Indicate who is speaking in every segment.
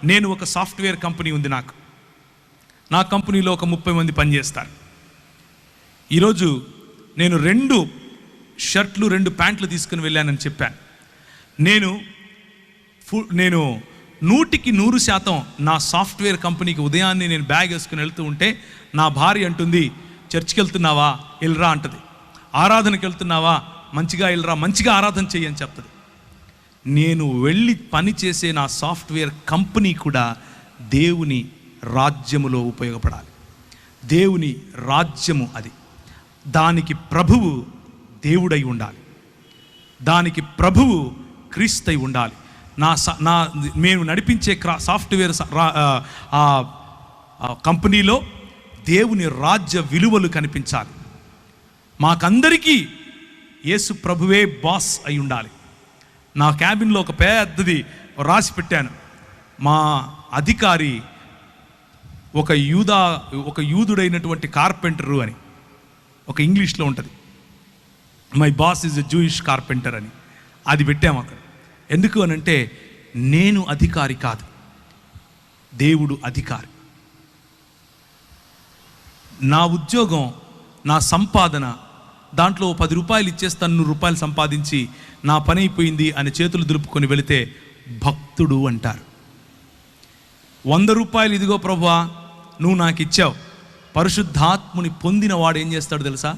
Speaker 1: నేను ఒక software company ఉంది నాకు, నా కంపెనీలో ఒక 30 మంది పనిచేస్తారు. ఈరోజు నేను 2 షర్ట్లు 2 ప్యాంట్లు తీసుకుని వెళ్ళానని చెప్పాను. నేను 100% నా సాఫ్ట్వేర్ కంపెనీకి ఉదయాన్నే నేను బ్యాగ్ వేసుకుని వెళ్తూ ఉంటే నా భార్య అంటుంది, చర్చికి వెళ్తున్నావా, వెళ్ళరా అంటది. ఆరాధనకి వెళ్తున్నావా, మంచిగా వెళ్ళరా, మంచిగా ఆరాధన చెయ్యి అని చెప్తుంది. నేను వెళ్ళి పని చేసే నా సాఫ్ట్వేర్ కంపెనీ కూడా దేవుని రాజ్యములో ఉపయోగపడాలి. దేవుని రాజ్యము అది. దానికి ప్రభువు దేవుడై ఉండాలి, దానికి ప్రభువు క్రీస్తై ఉండాలి. మేము నడిపించే సాఫ్ట్వేర్ కంపెనీలో దేవుని రాజ్య విలువలు కనిపించాలి. మాకందరికీ యేసు ప్రభువే బాస్ అయి ఉండాలి. నా క్యాబిన్లో ఒక పెద్దది రాసి పెట్టాను, మా అధికారి ఒక యూదుడైనటువంటి కార్పెంటరు అని. ఒక ఇంగ్లీష్లో ఉంటుంది, my boss is a Jewish carpenter అని. అది పెట్టాము అక్కడ. ఎందుకు అనంటే నేను అధికారి కాదు, దేవుడు అధికారి. నా ఉద్యోగం, నా సంపాదన, దాంట్లో 10 రూపాయలు ఇచ్చేస్తాను, 100 రూపాయలు సంపాదించి నా పని అయిపోయింది అని చేతులు దులుపుకొని వెళితే భక్తుడు అంటారు. 100 రూపాయలు ఇదిగో ప్రభువా నువ్వు నాకు ఇచ్చావు. పరిశుద్ధాత్ముని పొందిన వాడు ఏం చేస్తాడు తెలుసా?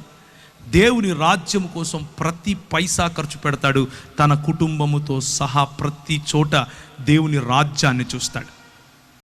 Speaker 1: దేవుని రాజ్యం కోసం ప్రతి పైసా ఖర్చు పెడతాడు. తన కుటుంబముతో సహా ప్రతి చోట దేవుని రాజ్యాన్ని చూస్తాడు.